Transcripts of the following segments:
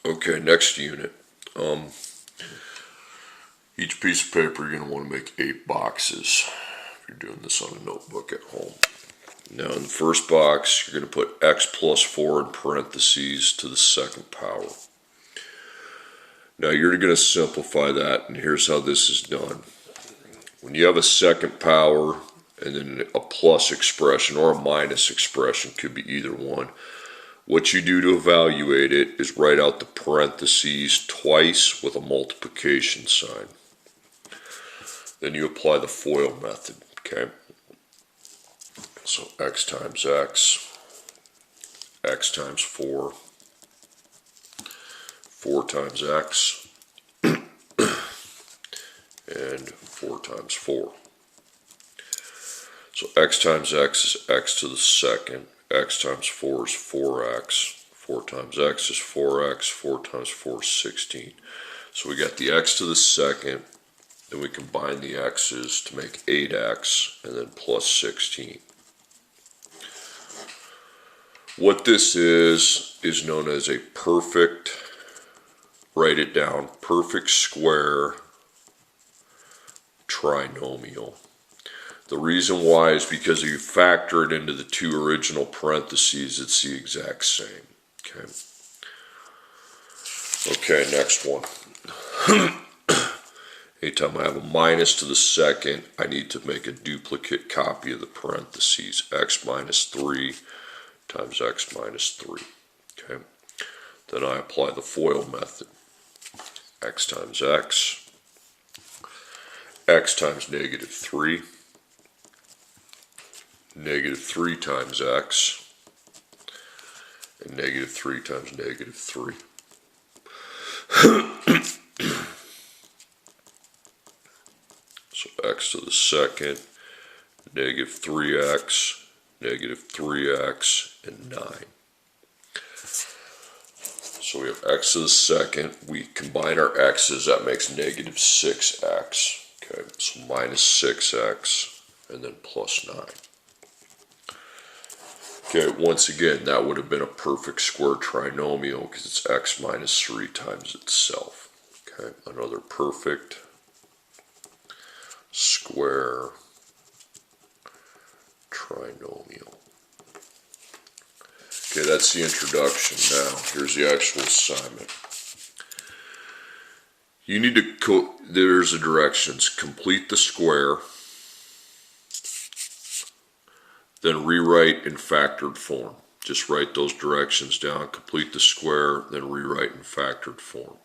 Okay, next unit. Each piece of paper you're going to want to make 8 boxes if you're doing this on a notebook at home. Now in the first box you're going to put x plus 4 in parentheses to the second power. Now you're going to simplify that, and here's how this is done. When you have a second power and then a plus expression or a minus expression, could be either one, what you do to evaluate it is write out the parentheses twice with a multiplication sign. Then you apply the FOIL method, okay? So x times x, x times 4, 4 times x, and 4 times 4. So x times x is x to the second, x times 4 is 4x, 4 times x is 4x, 4 times 4 is 16. So we got the x to the second, then we combine the x's to make 8x, and then plus 16. What this is known as a perfect, write it down, perfect square trinomial. The reason why is because if you factor it into the 2 original parentheses, it's the exact same. Okay, next one. Anytime I have a minus to the second, I need to make a duplicate copy of the parentheses. X minus 3 times x minus 3. Okay. Then I apply the FOIL method. X times x, x times negative 3, negative 3 times x, and negative 3 times negative 3. So x to the second, negative 3x, negative 3x, and 9. So we have x to the second, we combine our x's, that makes negative 6x. Okay, so minus 6x, and then plus 9. Okay, once again, that would have been a perfect square trinomial because it's x minus 3 times itself. Okay, another perfect square trinomial. Okay, that's the introduction. Now, here's the actual assignment. You need to, there's the directions. Complete the square, then rewrite in factored form. Just write those directions down. Complete the square, then rewrite in factored form.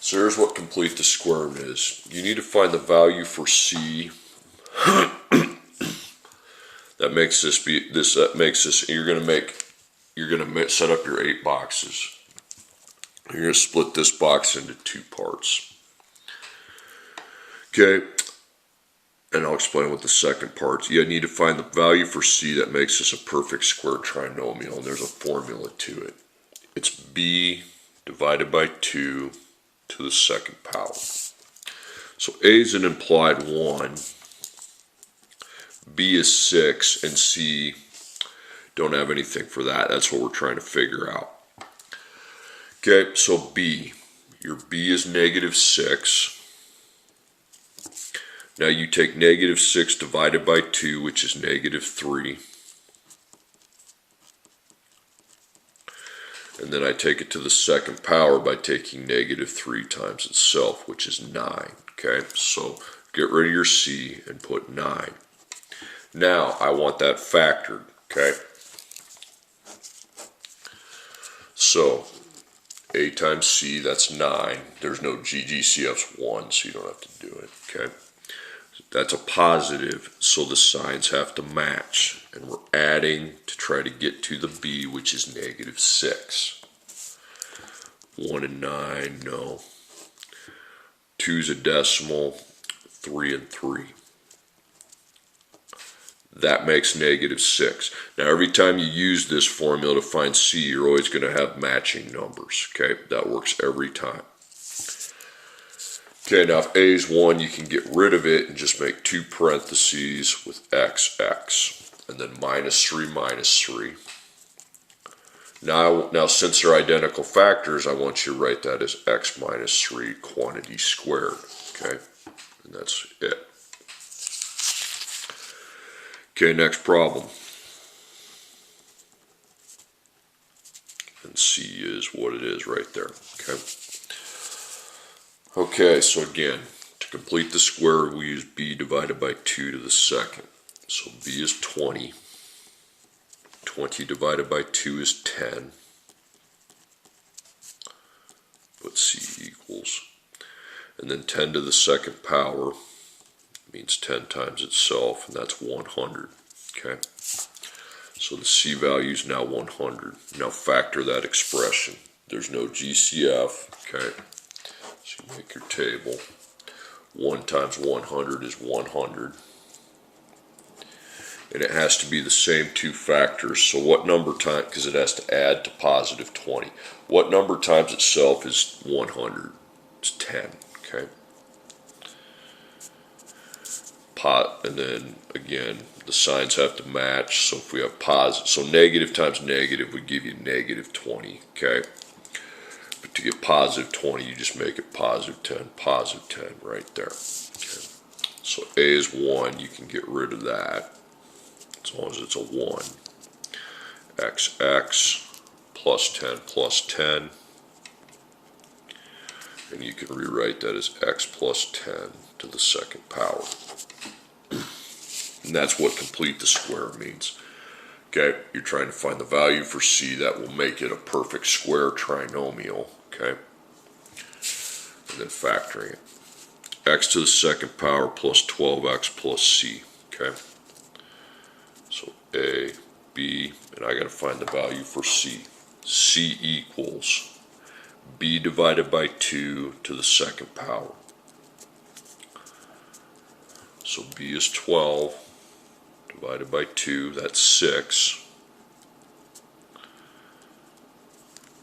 So here's what complete the square is. You need to find the value for c. That makes this be this. That makes this. You're gonna set up your 8 boxes. You're gonna split this box into 2 parts. Okay, and I'll explain what the second part. You need to find the value for c that makes this a perfect square trinomial, and there's a formula to it. It's b divided by 2 to the second power. So a is an implied 1. B is 6, and C don't have anything for that. That's what we're trying to figure out. Okay, so B. Your B is negative 6. Now you take negative 6 divided by 2, which is negative 3. And then I take it to the second power by taking negative 3 times itself, which is 9. Okay, so get rid of your C and put 9. Now, I want that factored, okay? So, A times C, that's 9. There's no GGCF's 1, so you don't have to do it, okay? That's a positive, so the signs have to match. And we're adding to try to get to the B, which is negative 6. 1 and 9, no. 2 is a decimal, 3 and 3. That makes negative 6. Now every time you use this formula to find C, you're always going to have matching numbers. Okay, that works every time. Okay, now if A is 1, you can get rid of it and just make 2 parentheses with x, and then minus 3, Now since they're identical factors, I want you to write that as x minus 3 quantity squared, okay? And that's it. Okay, next problem. And C is what it is right there, okay? Okay, so again, to complete the square, we use b divided by 2 to the second. So b is 20. 20 divided by 2 is 10. But c equals. And then 10 to the second power means 10 times itself, and that's 100. Okay? So the c value is now 100. Now factor that expression. There's no GCF. Okay? So you make your table. 1 times 100 is 100. And it has to be the same two factors. So what number times, because it has to add to positive 20. What number times itself is 100? It's 10, okay? And then, again, the signs have to match. So if we have positive, so negative times negative would give you negative 20, okay? But to get positive 20, you just make it positive 10 right there. Okay? So A is 1, you can get rid of that. As long as it's a 1. XX plus 10, and you can rewrite that as x plus 10 to the second power. And that's what complete the square means. Okay, you're trying to find the value for c that will make it a perfect square trinomial, okay? And then factoring it. X to the second power plus 12x plus c, okay? So A, B, and I got to find the value for C. C equals B divided by 2 to the second power. So B is 12 divided by 2, that's 6.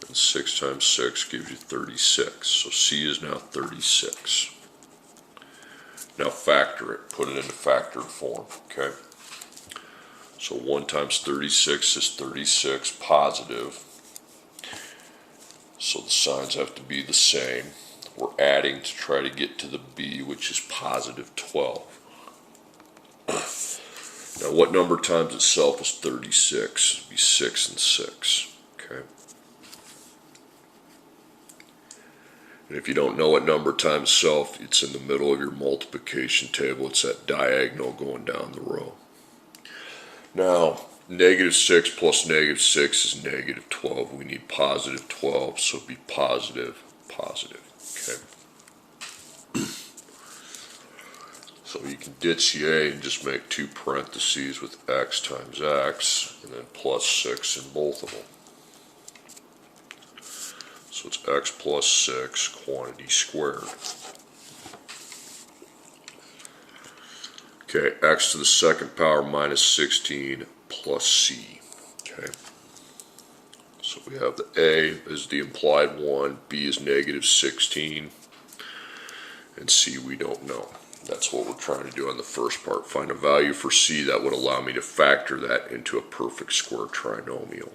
And 6 times 6 gives you 36. So C is now 36. Now factor it, put it into factored form, okay? So 1 times 36 is 36 positive. So the signs have to be the same. We're adding to try to get to the b, which is positive 12. Now what number times itself is 36? It'd be 6 and 6. Okay. And if you don't know what number times itself, it's in the middle of your multiplication table. It's that diagonal going down the row. Now, negative 6 plus negative 6 is negative 12. We need positive 12, so it'd be positive, positive. Okay. So you can ditch the a and just make 2 parentheses with x times x, and then plus 6 in both of them. So it's x plus 6 quantity squared. Okay, x to the second power minus 16 plus c. Okay. So we have the a is the implied 1, b is negative 16, and c we don't know. That's what we're trying to do on the first part. Find a value for c that would allow me to factor that into a perfect square trinomial.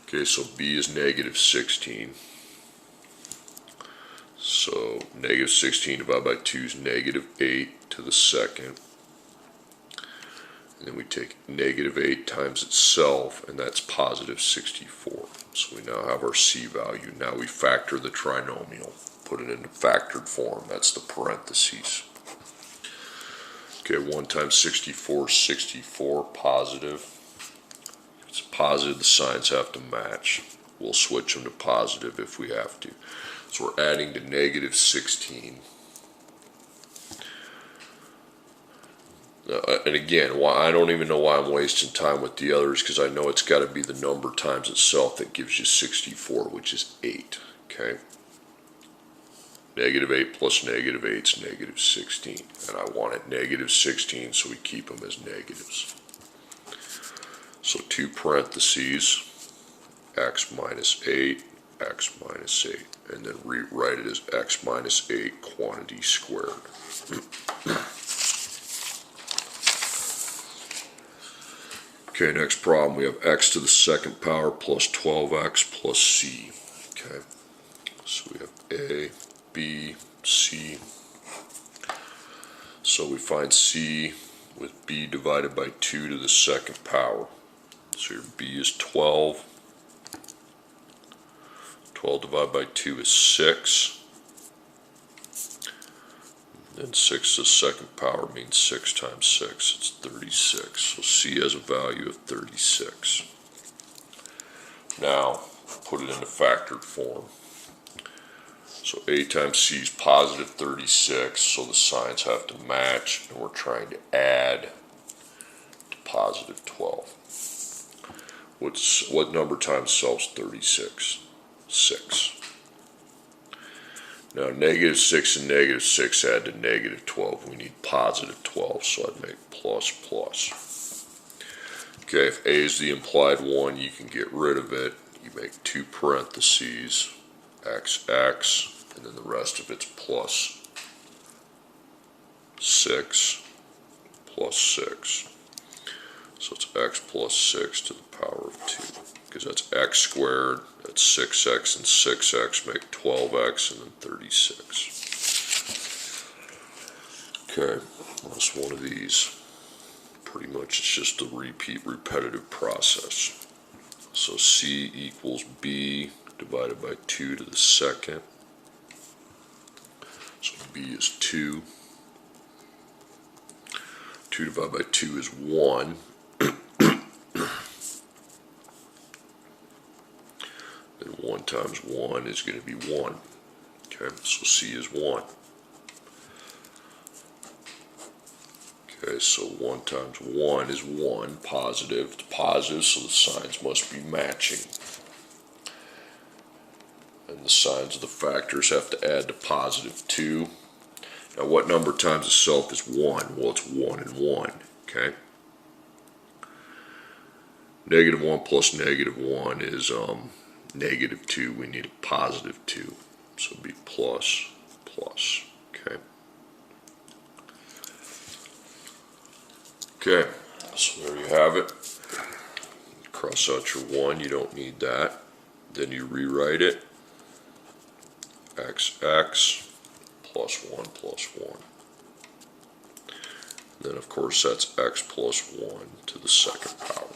Okay, so b is negative 16. So negative 16 divided by 2 is negative 8 to the second. And then we take negative 8 times itself, and that's positive 64. So we now have our c value. Now we factor the trinomial. Put it into factored form. That's the parentheses. Okay, 1 times 64 is 64, positive. If it's positive, the signs have to match. We'll switch them to positive if we have to. So we're adding to negative 16. And again, I don't even know why I'm wasting time with the others, because I know it's got to be the number times itself that gives you 64, which is 8. Okay? Negative 8 plus negative 8 is negative 16. And I want it negative 16, so we keep them as negatives. So 2 parentheses, x minus 8, x minus 8. And then rewrite it as x minus 8 quantity squared. Okay, next problem, we have x to the second power plus 12x plus c. Okay, so we have a, b, c. So we find c with b divided by 2 to the second power. So your b is 12. 12 divided by 2 is 6. Then 6 to the second power means 6 times 6. It's 36. So c has a value of 36. Now, put it into factored form. So a times c is positive 36, so the signs have to match, and we're trying to add to positive 12. What number times itself is 36? 6. Now negative 6 and negative 6 add to negative 12. We need positive 12, so I'd make plus plus. Okay, if a is the implied 1, you can get rid of it. You make 2 parentheses, x, and then the rest of it's plus 6 plus 6. So it's x plus 6 to the power of 2. Because that's x squared, that's 6x and 6x make 12x and then 36. Okay, that's one of these. Pretty much it's just a repetitive process. So c equals b divided by 2 to the second. So b is 2. 2 divided by 2 is 1. Then 1 times 1 is going to be 1. Okay, so c is 1. Okay, so 1 times 1 is 1, positive. It's positive, so the signs must be matching. And the signs of the factors have to add to positive 2. Now what number times itself is 1? Well, it's 1 and 1, okay? Negative 1 plus negative 1 is negative 2. We need a positive 2. So it'd be plus, plus, okay? Okay, so there you have it. Cross out your 1, you don't need that. Then you rewrite it. X plus 1 plus 1. Then of course that's x plus 1 to the second power.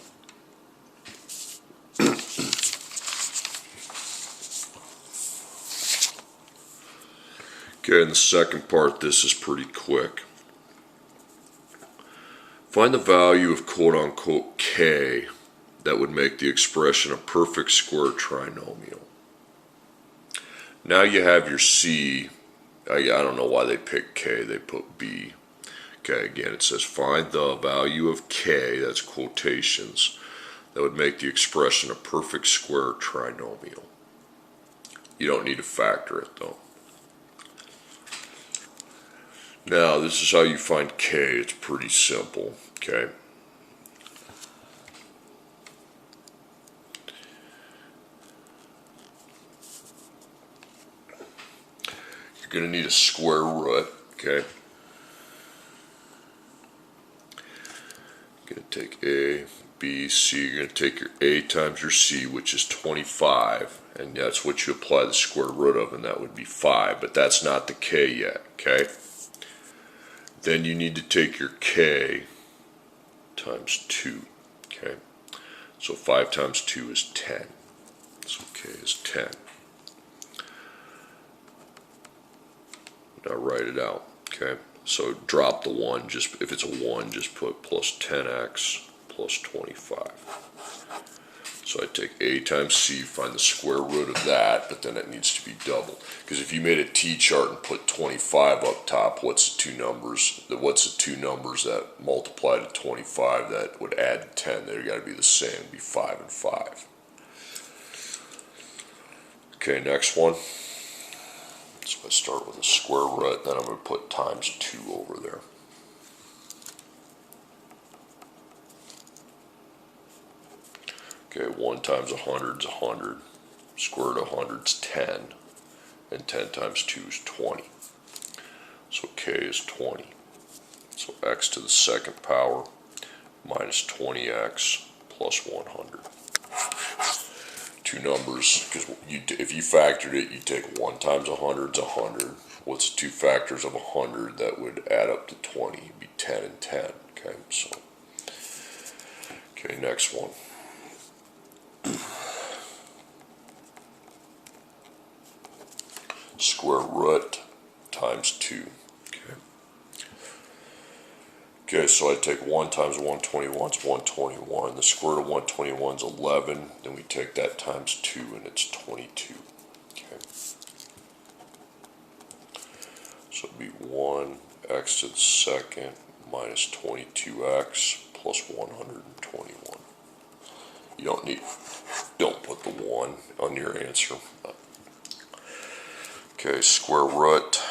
Okay, in the second part, this is pretty quick. Find the value of quote-unquote k that would make the expression a perfect square trinomial. Now you have your c. I don't know why they picked k, they put b. Okay, again it says find the value of k, that's quotations, that would make the expression a perfect square trinomial. You don't need to factor it though. Now, this is how you find k. It's pretty simple, okay? You're going to need a square root, okay? You're going to take a, b, c. You're going to take your a times your c, which is 25, and that's what you apply the square root of, and that would be 5, but that's not the k yet, okay? Then you need to take your k times 2, okay? So 5 times 2 is 10. So k is 10. Now write it out, okay? So drop the 1, just if it's a 1, just put plus 10x plus 25. So I take a times c, find the square root of that, but then it needs to be doubled. Because if you made a t-chart and put 25 up top, what's the two numbers that multiply to 25 that would add 10? They've got to be the same, it'd be 5 and 5. Okay, next one. So I start with a square root, then I'm going to put times 2 over there. Okay, 1 times 100 is 100. Square root of 100 is 10. And 10 times 2 is 20. So k is 20. So x to the second power minus 20x plus 100. Two numbers, because if you factored it, you take 1 times 100 is 100. What's two factors of 100 that would add up to 20? It'd be 10 and 10. Okay, so okay, next one. Square root times 2. Okay. Okay, so I take 1 times 121 is 121. The square root of 121 is 11. Then we take that times 2 and it's 22. Okay. So it'd be 1x to the second minus 22x plus 121. You don't put the 1 on your answer. Okay, square root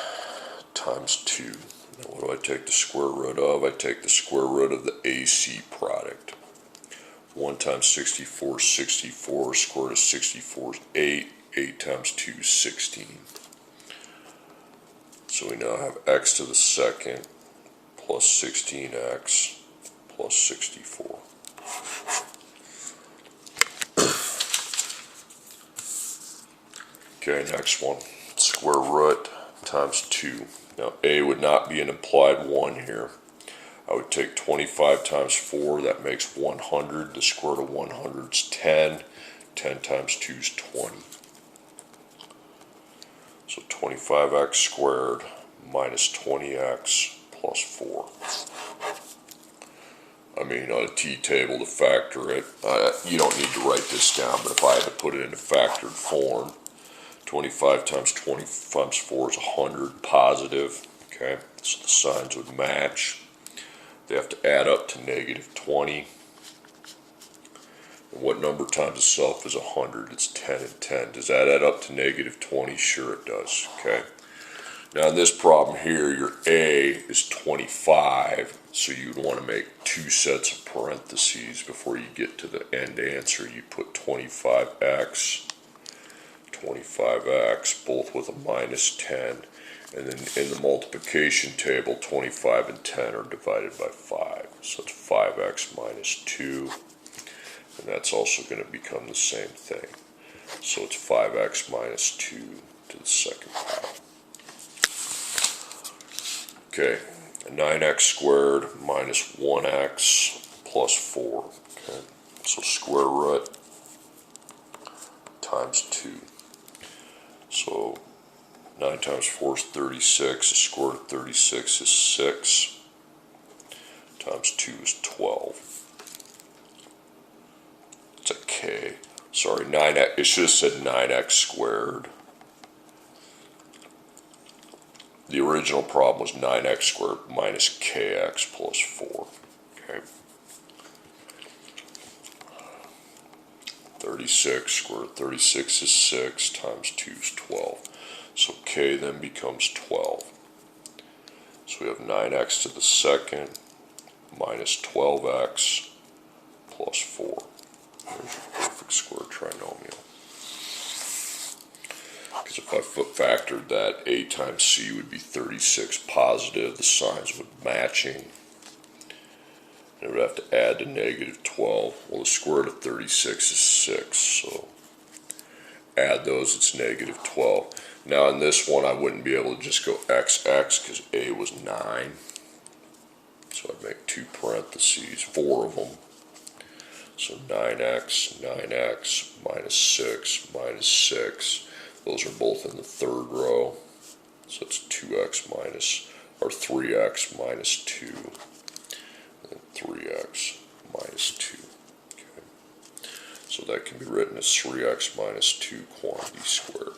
times 2. Now what do I take the square root of? I take the square root of the AC product. 1 times 64 is 64. Square root of 64 is 8. 8 times 2 is 16. So we now have x to the second plus 16x plus 64. Okay, next one. Square root times 2. Now a would not be an implied 1 here. I would take 25 times 4, that makes 100. The square root of 100 is 10. 10 times 2 is 20. So 25x squared minus 20x plus 4. I mean, on a t-table to factor it, you don't need to write this down, but if I had to put it in a factored form, 25 times 20 times 4 is 100 positive. Okay, so the signs would match. They have to add up to negative 20. And what number times itself is 100? It's 10 and 10. Does that add up to negative 20? Sure it does. Okay. Now in this problem here, your A is 25, so you'd want to make 2 sets of parentheses before you get to the end answer. You put 25x, 25x, both with a minus 10, and then in the multiplication table, 25 and 10 are divided by 5. So it's 5x minus 2, and that's also going to become the same thing. So it's 5x minus 2 to the second power. Okay, 9x squared minus 1x plus 4. Okay, so square root times 2. So 9 times 4 is 36. The square root of 36 is 6. Times 2 is 12. It's a k. Sorry, 9x. It should have said 9x squared. The original problem was 9x squared minus kx plus 4. Okay. 36 square root of 36 is 6 times 2 is 12. So k then becomes 12. So we have 9x to the second minus 12x plus 4. There's your perfect square trinomial. Because if I factored that, a times c would be 36 positive. The signs would be matching. And it would have to add to negative 12. Well, the square root of 36 is 6, so add those, it's negative 12. Now in this one, I wouldn't be able to just go xx because a was 9. So I'd make 2 parentheses, 4 of them. So 9x, 9x, minus 6, minus 6. Those are both in the third row. So it's 2x minus, or 3x minus 2. And 3x minus 2. Okay. So that can be written as 3x minus 2 quantity squared.